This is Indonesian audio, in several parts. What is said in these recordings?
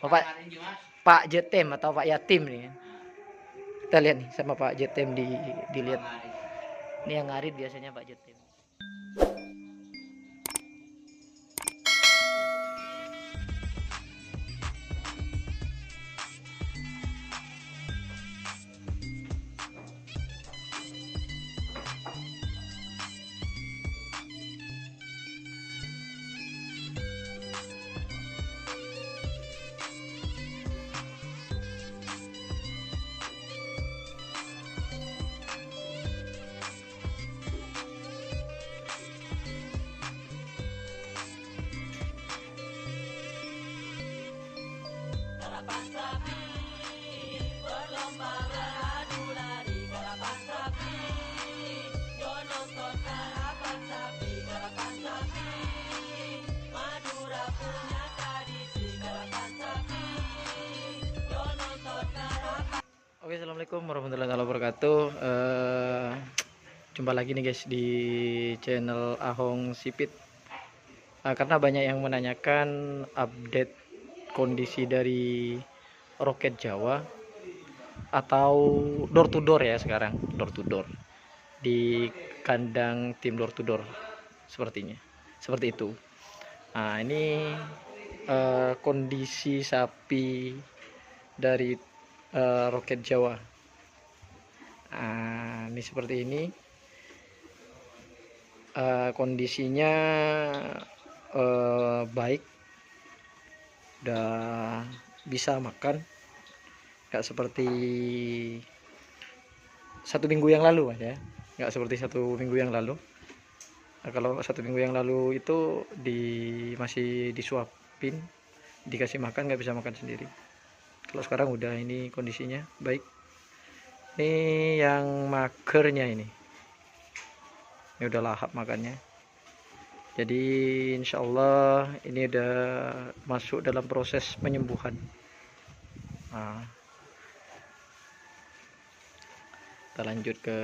Bapak Pak Jetem atau Pak Yatim nih. Kita lihat nih sama Pak Jetem dilihat. Ini yang ngarit biasanya Pak Jetem. Oke, assalamualaikum warahmatullahi wabarakatuh. Jumpa lagi nih guys di channel Ahong Sipit. Karena banyak yang menanyakan update kondisi dari Roket Jawa atau door to door ya sekarang, door to door di kandang tim door to door sepertinya, seperti itu. Nah ini kondisi sapi dari Roket Jawa. Nah, ini seperti ini kondisinya baik, udah bisa makan, nggak seperti 1 minggu yang lalu Mas ya, nggak seperti 1 minggu yang lalu. Nah, kalau 1 minggu yang lalu itu masih disuapin, dikasih makan, nggak bisa makan sendiri. Kalau sekarang udah ini kondisinya baik. Ini yang magernya ini udah lahap makannya. Jadi insya Allah ini udah masuk dalam proses penyembuhan. Nah, kita lanjut ke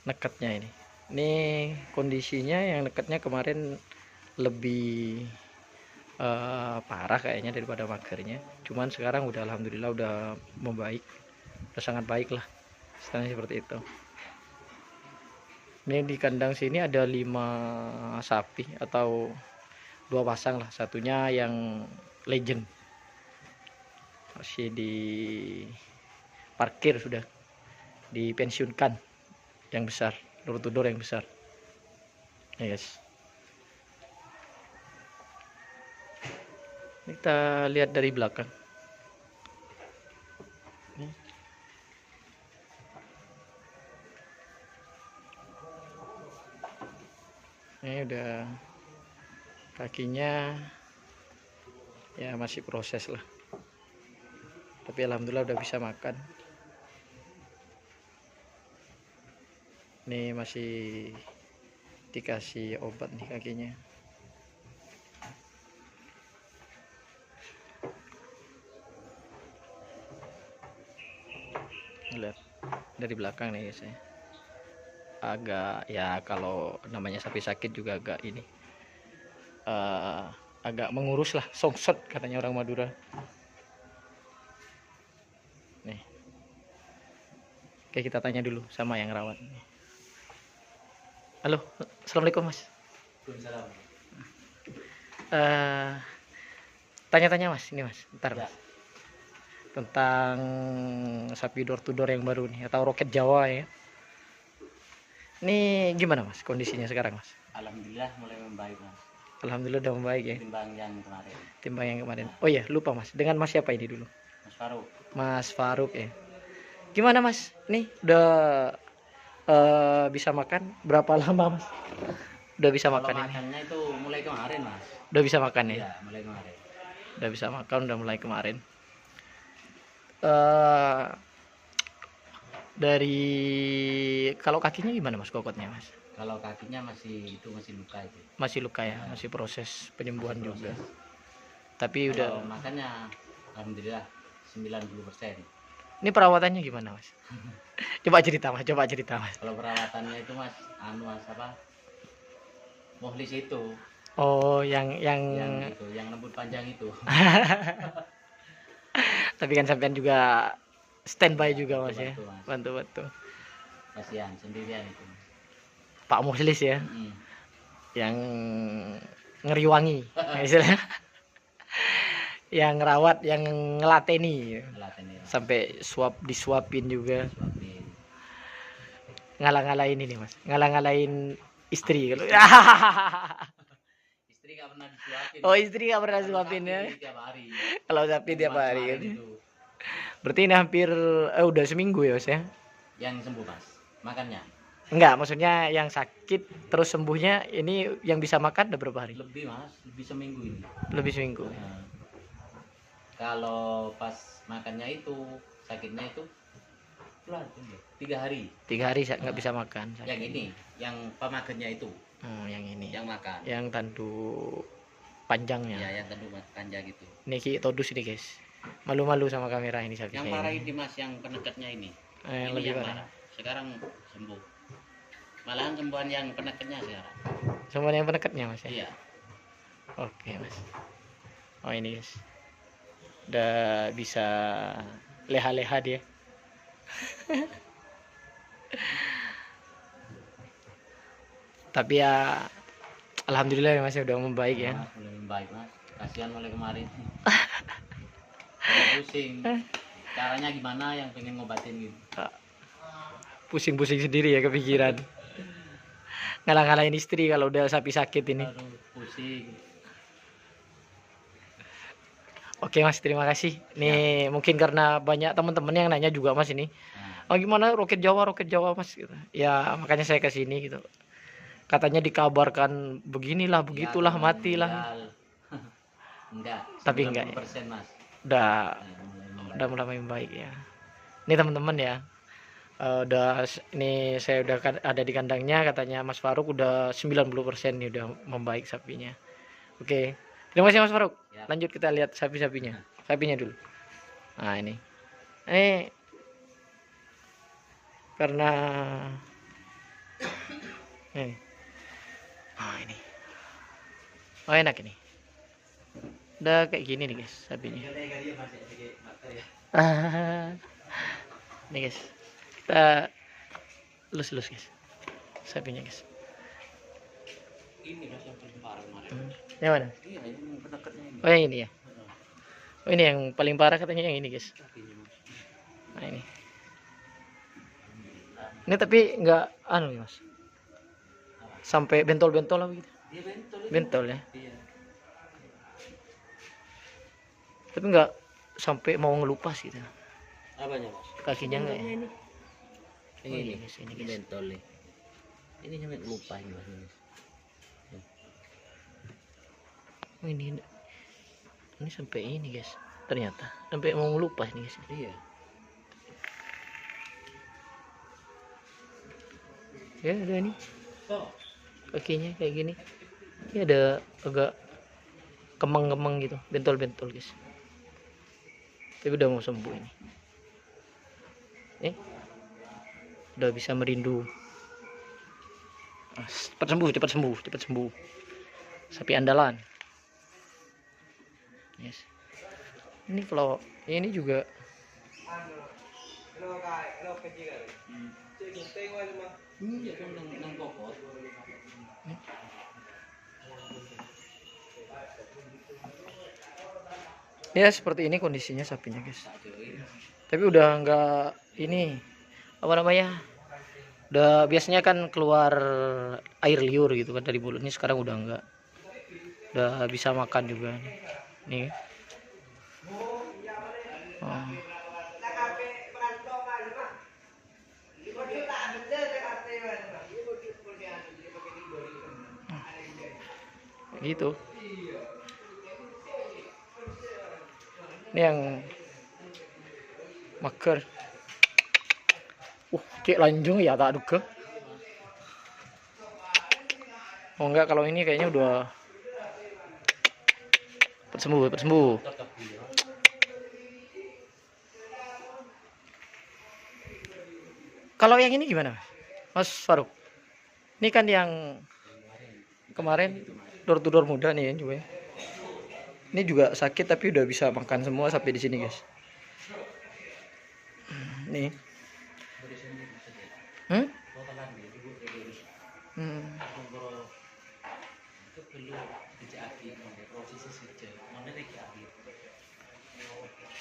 nekatnya ini. Ini kondisinya yang nekatnya kemarin lebih parah kayaknya daripada magernya. Cuman sekarang udah alhamdulillah udah membaik, udah sangat baik lah. Sekarang seperti itu. Ini di kandang sini ada 5 sapi atau 2 pasang lah. Satunya yang legend masih di parkir, sudah dipensiunkan, yang besar, door to door yang besar ya guys. Kita lihat dari belakang. Ini udah kakinya ya masih proses lah, tapi alhamdulillah udah bisa makan. Ini masih dikasih obat nih kakinya. Lihat dari belakang nih guys ya. Agak ya, kalau namanya sapi sakit juga agak ini agak mengurus lah, songsot katanya orang Madura. Nih, oke, kita tanya dulu sama yang rawat. Halo, assalamualaikum Mas. Tanya-tanya Mas, ini Mas, bentar Mas. Tentang sapi door to door yang baru nih atau Roket Jawa ya. Ini gimana Mas kondisinya sekarang Mas? Alhamdulillah mulai membaik Mas. Alhamdulillah udah membaik ya. Timbang yang kemarin. Timbang yang kemarin. Oh iya, lupa Mas. Dengan Mas siapa ini dulu? Mas Faruk. Mas Faruk ya. Gimana Mas? Nih udah bisa makan berapa lama Mas? Udah bisa makan ini? Makannya itu mulai kemarin Mas. Udah bisa makan ya? Iya, mulai kemarin. Udah bisa makan, udah mulai kemarin. Dari kalau kakinya gimana Mas kokotnya Mas? Kalau kakinya masih luka itu. Masih luka ya, masih proses penyembuhan masih juga. proses. Tapi kalau udah makannya alhamdulillah 90%. Ini perawatannya gimana Mas? Coba cerita Mas. Kalau perawatannya itu Mas, Mas apa? Mohlis itu. Oh, Yang itu, yang rambut panjang itu. tapi kan sampean juga standby juga Mas ya. Bantu, Mas. Bantu-bantu. Kasihan sendirian itu. Pak Muslis ya, Mm-mm. yang ngeriwangi, istilahnya. Yang ngerawat, yang ngelateni. Ngelaten ya. Sampai disuapin juga. Suapin. Ngalah-ngalahin ini Mas. Ngalah-ngalahin istri kalau. Istri gak pernah disuapin. Oh, istri nggak pernah Kalau suapin sapi ya. tiap hari. Kalau sapi tiap Cuma hari kemarin kan. itu. Berarti ini hampir udah seminggu ya Mas ya. Yang sembuh Mas. Makannya Enggak, maksudnya yang sakit terus sembuhnya ini yang bisa makan udah berapa hari? lebih Mas, lebih seminggu ini. Lebih seminggu. Nah, kalau pas makannya itu sakitnya itu pelan 3 hari. 3 hari nggak bisa makan. Yang ini, yang pemakannya itu, Oh, yang ini. yang makan. Yang tanduk panjangnya. Ya, yang tentu panjang gitu. Ini Ki Todus ini guys. Malu-malu sama kamera ini sapi Yang saya parah ini. ini Mas, yang penekatnya ini. Yang Ini lebih yang parah. Sekarang sembuh. Malahan sembuhan yang penekatnya sekarang. Semua yang penekatnya Mas ya. Iya. Oke Mas. Oh ini guys. Udah bisa leha-leha dia. Tapi ya alhamdulillah ya Mas ya, udah membaik ya. Mas, mulai membaik Mas. Kasihan mulai kemarin. Udah pusing. Caranya gimana yang pengen ngobatin gitu. Pusing-pusing sendiri ya kepikiran. Ngalah-ngalahin istri kalau udah sapi sakit ini. Aduh, pusing. Oke Mas, terima kasih. Nih mungkin karena banyak teman-teman yang nanya juga Mas ini. Nah, Oh gimana Roket Jawa Mas gitu. Ya makanya saya ke sini gitu. Katanya dikabarkan beginilah, begitulah, ya, matilah. Enggak. Tapi enggak ya. 90% Mas. Udah Nah, mulai membaik. mulai membaik ya. Ini teman-teman ya. Ini saya udah ada di kandangnya, katanya Mas Faruk udah 90% nih udah membaik sapinya. Oke. Terima kasih Mas Faruk. Ya. Lanjut kita lihat sapinya. Sapinya dulu. Nah, ini. Ini karena ini. Oh, ini. Oh, enak ini. Udah kayak gini nih guys sapinya. Nih guys. Kita lus guys. Sapinya guys. Ini Mas yang paling parah kemarin. Yang mana? Iya, ini penekatnya ini. Oh, yang ini ya. Oh, ini yang paling parah katanya yang ini guys. Kakinya, Mas. Nah, ini. Ini tapi nggak anu ya Mas. Sampai bentol-bentol lah gitu. Dia bentol itu. Bentol ya. Iya. Tapi nggak sampai mau ngelupas gitu. Apanya Mas? Kakinya nggak ya? Ini. Oh, ini guys, ini guys. Bentol nih. Ini sampai lupa ini Mas. Oh, ini sampai ini guys. Ternyata sampai mau ngelupas nih guys. Iya. Ya udah ini So, kakinya kayak gini. Ini ada agak kemang-kemang gitu, bentol-bentol guys. Tapi udah mau sembuh ini. Udah bisa merindu. Cepat sembuh. Sapi andalan. Yes. Ini kalau ini juga iya kan nang kokot. ya seperti ini kondisinya sapinya guys. Tapi udah nggak ini apa namanya, udah biasanya kan keluar air liur gitu kan dari mulutnya, sekarang udah enggak, udah bisa makan juga nih. Oh. Gitu ini yang maker. Cek lanjung ya tak duga. Oh enggak, kalau ini kayaknya udah cepat sembuh. Kalau yang ini gimana Mas Faruk? Ini kan yang kemarin door to door muda nih juga ya. Ini juga sakit tapi udah bisa makan semua sampai di sini guys. Nih.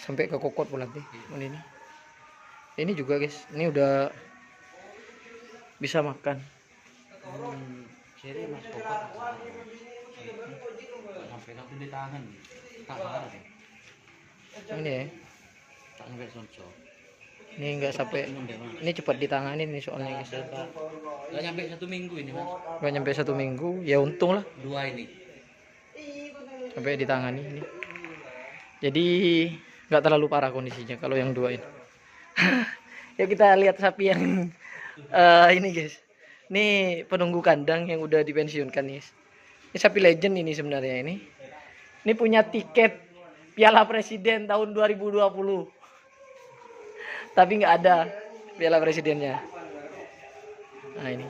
Sampai ke kokot pula nih. Ini juga guys. Ini udah bisa makan. Seri mas kokot sampai kan di tangan tak marah deh. Ini ya. Tak sampai sonco. Ini enggak sampai. Ini cepat ditangani nih soalnya guys. Nggak nyampe 1 minggu ini mas. Enggak nyampe 1 minggu, ya untung lah 2 ini. sampai ditangani ini. Jadi nggak terlalu parah kondisinya kalau yang 2 ini. Ya kita lihat sapi yang ini guys. Ini penunggu kandang yang udah dipensiunkan guys. Ini sapi legend ini sebenarnya ini. Ini punya tiket Piala Presiden tahun 2020. Tapi nggak ada Piala Presidennya. Nah ini.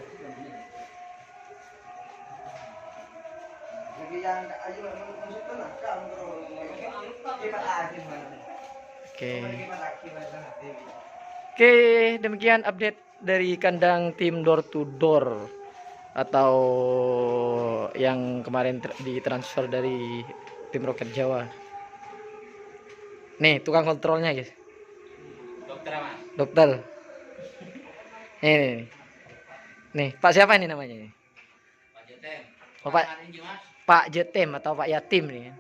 Oke, demikian update dari kandang tim door to door atau yang kemarin ditransfer dari tim Roket Jawa. Nih, tukang kontrolnya, guys. Dokter mas. Dokter. Nih. Nih, Pak siapa ini namanya? Pak Jetem. Oh, Pak Jetem atau Pak Yatim nih.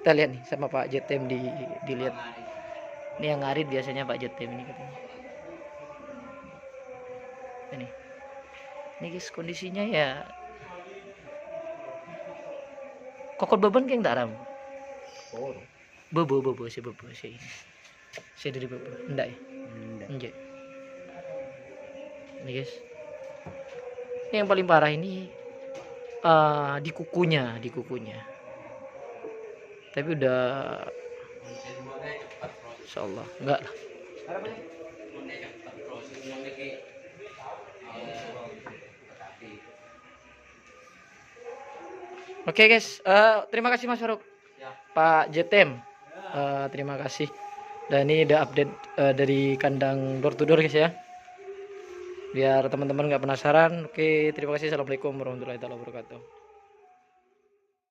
Kita lihat nih sama Pak Jetem dilihat. Ini yang ngarit biasanya Pak Jetem ini katanya. Ini guys kondisinya ya. Kokot beban kayak tak ram. Oh. Bobo si ini. Saya dari bobo. Enggak ya? Enggak. Ini guys. Ini yang paling parah ini di kukunya. Tapi udah insyaallah enggak lah. Oke guys, terima kasih Mas Faruk. Pak JTM, terima kasih. Dan ini udah update dari kandang door to door guys ya. Biar teman-teman nggak penasaran. Oke, terima kasih. Assalamualaikum warahmatullahi wabarakatuh.